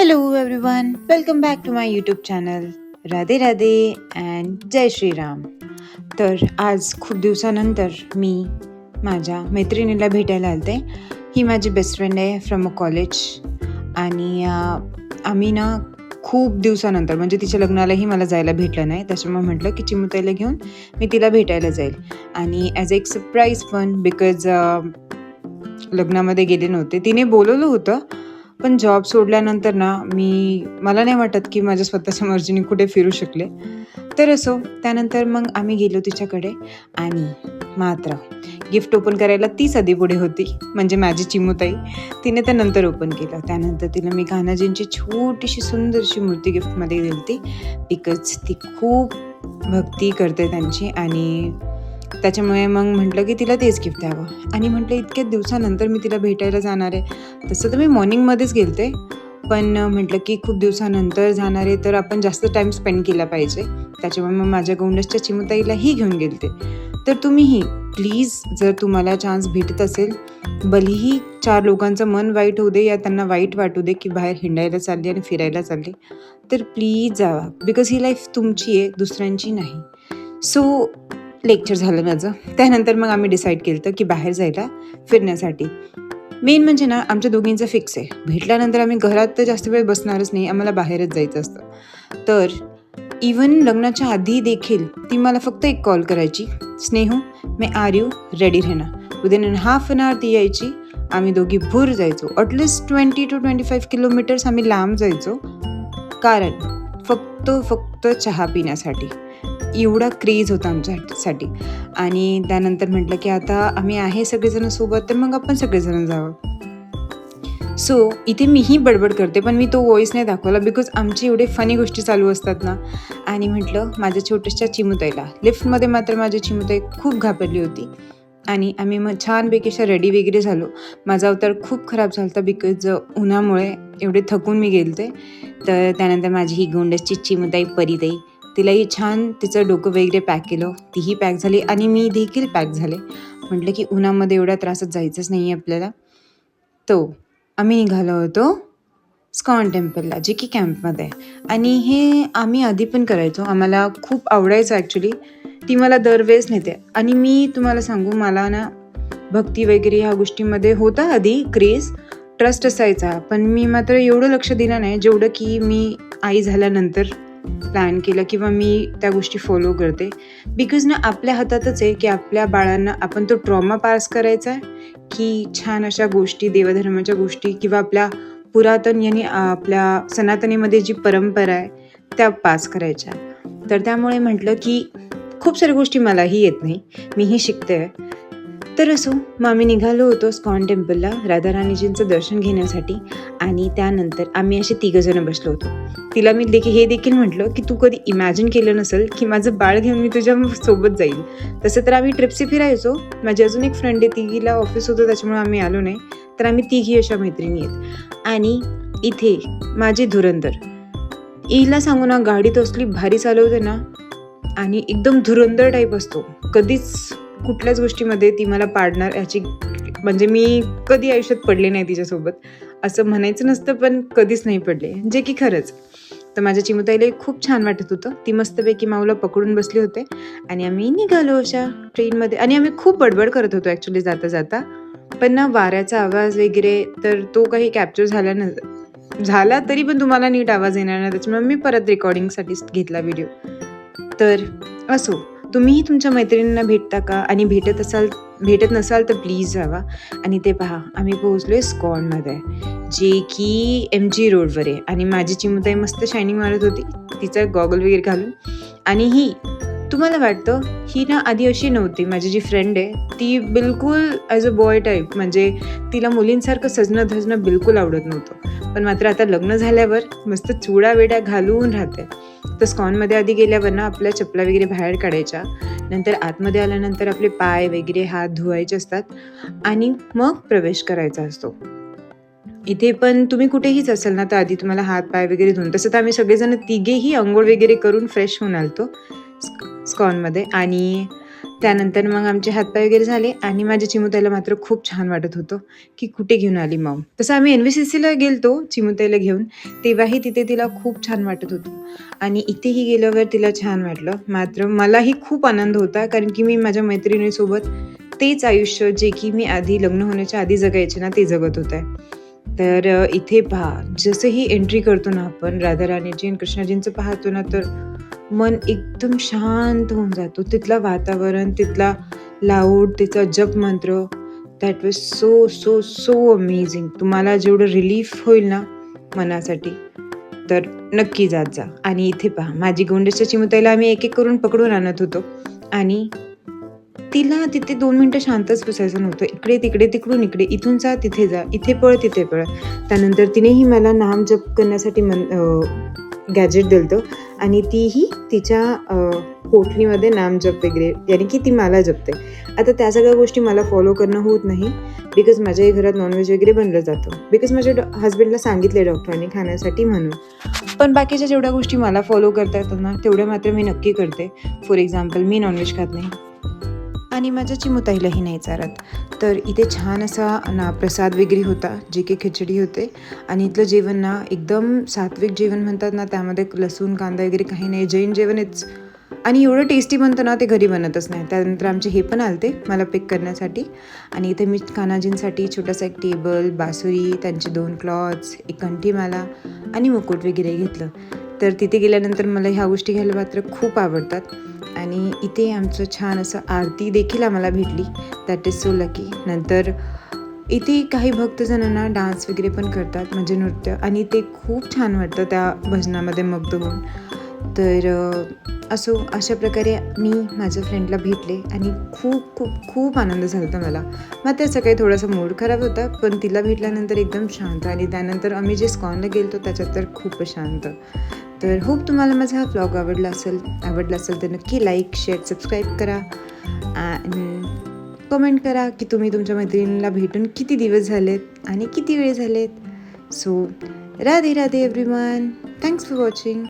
Hello everyone, welcome back to my YouTube channel. Radhe Radhe and जय श्रीराम. तर आज खूप दिवसानंतर मी माझ्या मैत्रिणीला भेटायला आलते. ही माझी बेस्ट फ्रेंड आहे फ्रॉम अ कॉलेज आणि आम्ही ना खूप दिवसानंतर म्हणजे तिच्या लग्नालाही मला जायला भेटलं नाही, त्याच्यामुळे म्हटलं की चिमुताईला घेऊन मी तिला भेटायला जाईल. आणि ॲज एक सरप्राईज पण बिकॉज लग्नामध्ये गेले नव्हते. तिने बोलवलं होतं पण जॉब सोडल्यानंतर ना मला नाही वाटत की माझ्या स्वतःच्या मर्जीने कुठे फिरू शकले. तर असो, त्यानंतर मग आम्ही गेलो तिच्याकडे आणि मात्र गिफ्ट ओपन करायला तीच आधी पुढे होती, म्हणजे माझी चिमुताई. तिने तर नंतर ओपन केलं. त्यानंतर तिला मी कान्हाजींची छोटीशी सुंदरशी मूर्ती गिफ्टमध्ये दिली होती बिकॉज ती खूप भक्ती करते त्यांची आणि त्याच्यामुळे मग म्हटलं की तिला तेच गिफ्ट द्यावं. आणि म्हटलं इतक्या दिवसानंतर मी तिला भेटायला जाणार आहे. तसं तर मी मॉर्निंगमध्येच गेलते, पण म्हटलं की खूप दिवसानंतर जाणार आहे तर आपण जास्त टाईम स्पेंड केला पाहिजे. त्याच्यामुळे मग माझ्या गोंडसच्या चिमुताईलाही घेऊन गेलते. तर तुम्हीही प्लीज, जर तुम्हाला चान्स भेटत असेल, भलेही 4 लोकांचं मन वाईट होऊ दे या त्यांना वाईट वाटू दे की बाहेर हिंडायला चालली आणि फिरायला चालली, तर please Java because he life तुमची आहे, दुसऱ्यांची नाही. सो लेक्चर झालं माझं. त्यानंतर मग आम्ही डिसाईड केलं होतं की बाहेर जायला फिरण्यासाठी. मेन म्हणजे ना आमच्या दोघींचं फिक्स आहे, भेटल्यानंतर आम्ही घरात तर जास्त वेळ बसणारच नाही, आम्हाला बाहेरच जायचं असतं. तर इवन लग्नाच्या आधी देखील ती मला फक्त एक कॉल करायची, स्नेहू मैं आ रही हूँ, रेडी रहना. विदिन हाफ एन आवर ती यायची. आम्ही दोघी भूर जायचो. ॲटलिस्ट 20 to 25 किलोमीटर्स आम्ही लांब जायचो, कारण फक्त चहा पिण्यासाठी. एवढा क्रेज होता आमच्यासाठी. आणि त्यानंतर म्हटलं की आता आम्ही आहे सगळेजण सोबत, तर मग आपण सगळेजण जावं. सो इथे मीही बडबड करते, पण मी तो व्हॉईस नाही दाखवला बिकॉज आमची एवढे फनी गोष्टी चालू असतात ना. आणि म्हटलं माझ्या छोट्याशा चिमुताईला, लिफ्टमध्ये मात्र माझी चिमुताई खूप घाबरली होती. आणि आम्ही मग छानपैकी अशा रेडी वगैरे झालो. माझा अवतार खूप खराब झाला होता बिकॉज उन्हामुळे एवढे थकून मी गेलते. तर त्यानंतर माझी ही गोंडसची चिमुताई परीताई, तिलाही छान तिचं डोकं वगैरे पॅक केलं, तीही पॅक झाली आणि मी देखील पॅक झाले. म्हटलं की उन्हामध्ये एवढ्या त्रासात जायचंच नाही आहे आपल्याला. तो आम्ही निघालो होतो स्कॉन टेम्पलला, जे की कॅम्पमध्ये आहे. आणि हे आम्ही आधी पण करायचो, आम्हाला खूप आवडायचं ॲक्च्युली. ती मला दरवेळेस नेते. आणि मी तुम्हाला सांगू, मला ना भक्ती वगैरे ह्या गोष्टीमध्ये होता आधी क्रेज, ट्रस्ट असायचा, पण मी मात्र एवढं लक्ष दिलं नाही जेवढं की मी आई झाल्यानंतर प्लॅन केलं किंवा मी त्या गोष्टी फॉलो करते. बिकॉज ना आपल्या हातातच आहे की आपल्या बाळांना आपण तो ट्रॉमा पास करायचा आहे की छान अशा गोष्टी, देवधर्माच्या गोष्टी किंवा आपल्या पुरातन यानी आपल्या सनातनीमध्ये जी परंपरा आहे त्या पास करायच्या. तर त्यामुळे म्हटलं की खूप साऱ्या गोष्टी मलाही येत नाही, मीही शिकते आहे. तर असो, मग आम्ही निघालो होतो स्कॉन टेम्पलला राधाराणीजींचं दर्शन घेण्यासाठी. आणि त्यानंतर आम्ही असे 3 जण बसलो होतो. तिला मी हे देखील म्हटलं की तू कधी इमॅजिन केलं नसेल की माझं बाळ घेऊन मी तुझ्या सोबत जाईल. तसं तर आम्ही ट्रिपशी फिरायचो. माझी अजून एक फ्रेंड आहे, तिला ऑफिस होतं त्याच्यामुळे आम्ही आलो नाही. तर आम्ही 3 अशा मैत्रिणी आहेत. आणि इथे माझी धुरंधर, हिला सांगू ना, गाडी तर असली भारी चालवते ना आणि एकदम धुरंधर टाईप असतो. कधीच कुठल्याच गोष्टीमध्ये ती मला पाडणार याची, म्हणजे मी कधी आयुष्यात पडले नाही तिच्यासोबत, असं म्हणायचं नसतं, पण कधीच नाही पडले, जे की खरंच. तर माझ्या चिमुताईला खूप छान वाटत होतं. ती मस्तपैकी माऊला पकडून बसले होते आणि आम्ही निघालो अशा ट्रेनमध्ये. आणि आम्ही खूप बडबड करत होतो ॲक्च्युली जाता जाता, पण ना वाऱ्याचा आवाज वगैरे तर तो काही कॅप्चर झाला तरी पण तुम्हाला नीट आवाज येणार नाही, त्याच्यामुळे मी परत रेकॉर्डिंगसाठीच घेतला व्हिडिओ. तर असो, तुम्हीही तुमच्या मैत्रिणींना भेटता का? आणि भेटत नसाल तर प्लीज जावा. आणि ते पहा, आम्ही पोहोचलो आहे स्कॉनमध्ये, जे की MG रोडवर आहे. आणि माझी चिमुताई मस्त शायनिंग मारत होती, तिचा गॉगल वगैरे घालून. आणि ही तुम्हाला वाटतं ही ना आधी अशी नव्हती. माझी जी फ्रेंड आहे ती बिलकुल ॲज अ बॉय टाईप, म्हणजे तिला मुलींसारखं सजणं धजणं बिलकुल आवडत नव्हतं. पण मात्र आता लग्न झाल्यावर मस्त चुडा वेड्या घालून राहते. तर स्कॉनमध्ये आधी गेल्यावर ना आपल्या चपला वगैरे बाहेर काढायच्या, नंतर आतमध्ये आल्यानंतर आपले पाय वगैरे हात धुवायचे असतात आणि मग प्रवेश करायचा असतो. इथे पण तुम्ही कुठेहीच असाल ना तर आधी तुम्हाला हात पाय वगैरे धुवून, तसं तर आम्ही सगळेजण तिघेही अंघोळ वगैरे करून फ्रेश होऊन आलतो स्कॉनमध्ये. आणि त्यानंतर मग आमचे हातपाय वगैरे झाले आणि माझ्या चिमुताईला मात्र खूप छान वाटत होतं, की कुठे घेऊन आली मॉम. तसं आम्ही NVCCला गेलतो चिमुताईला घेऊन, तेव्हाही तिथे तिला खूप छान वाटत होतं आणि इथेही गेल्यावर तिला छान वाटलं. मात्र मलाही खूप आनंद होता, कारण की मी माझ्या मैत्रिणीसोबत तेच आयुष्य जे की मी आधी लग्न होण्याच्या आधी जगायचे ना, ते जगत होते. तर इथे पहा, जसंही एंट्री करतो ना आपण राधाराणीची आणि कृष्णाजींचं पाहतो ना, तर मन एकदम शांत होऊन जातो. तिथलं वातावरण, तिथला लाऊड, तिचा जप मंत्र, that was so, so, so amazing. तुम्हाला जेवढं रिलीफ होईल ना मनासाठी, तर नक्की जात जा. आणि इथे पहा, माझी गोंड्याच्या चिमुताईला आम्ही एक-एक करून पकडून आणत होतो आणि तिला तिथे 2 मिनिटं शांतच बसायचं नव्हतं. इकडे-तिकडे, तिकडून इकडे, इथून जा, तिथे जा, इथे पळ, तिथे पळ. त्यानंतर तिनेही मला नामजप करण्यासाठी गॅजेट दिलं होतं आणि तीही तिच्या पोटलीमध्ये नामजप वगैरे, यानी की ती मला जपते. आता त्या सगळ्या गोष्टी मला फॉलो करणं होत नाही, बिकॉज माझ्याही घरात नॉनव्हेज वगैरे बनलं जातं. बिकॉज माझ्या हसबंडला सांगितले डॉक्टरांनी खाण्यासाठी म्हणून. पण बाकीच्या जेवढ्या गोष्टी मला फॉलो करता येतात ना, तेवढ्या मात्र मी नक्की करते. फॉर एक्झाम्पल, मी नॉनव्हेज खात नाही आणि माझ्या चिमुताईलाही नाही चारत. तर इथे छान असा ना प्रसाद वगैरे होता, जे की खिचडी होते आणि इथलं जेवण ना एकदम सात्विक जेवण म्हणतात ना, त्यामध्ये लसूण कांदा वगैरे काही नाही, जैन जेवण इट्स. आणि एवढं टेस्टी बनतं ना, ते घरी बनतच नाही. त्यानंतर आमचे हे पण आलते मला पिक करण्यासाठी आणि इथे मी कान्हाजींसाठी छोटासा एक टेबल, बासुरी, त्यांचे 2 क्लॉथ्स, एक कंठीमाला आणि मुकुट वगैरे घेतलं. तर तिथे गेल्यानंतर मला ह्या गोष्टी घ्यायला मात्र खूप आवडतात आणि इथे आमचं छान असं आरती देखील आम्हाला भेटली. That is so lucky. नंतर इथे काही भक्तजणांना डान्स वगैरे पण करतात, म्हणजे नृत्य, आणि ते खूप छान वाटतं त्या भजनामध्ये मग्न होऊन. तर अशा प्रकारे मी माझ्या फ्रेंडला भेटले आणि खूप खूप खूप आनंद झाला होता मला. मात्र सकाळी थोडासा मूड खराब होता, पण तिला भेटल्यानंतर एकदम शांत. आणि त्यानंतर आम्ही जे स्कॉनला गेलो त्याच्यात तर खूपच शांत. तर होप तुम्हाला माझा हा व्लॉग आवडला असेल तर नक्की लाईक, शेअर, सबस्क्राईब करा आणि कमेंट करा की तुम्ही तुमच्या मैत्रिणीला भेटून किती दिवस झालेत आणि किती वेळ झालेत. So Radhe Radhe everyone. Thanks for watching.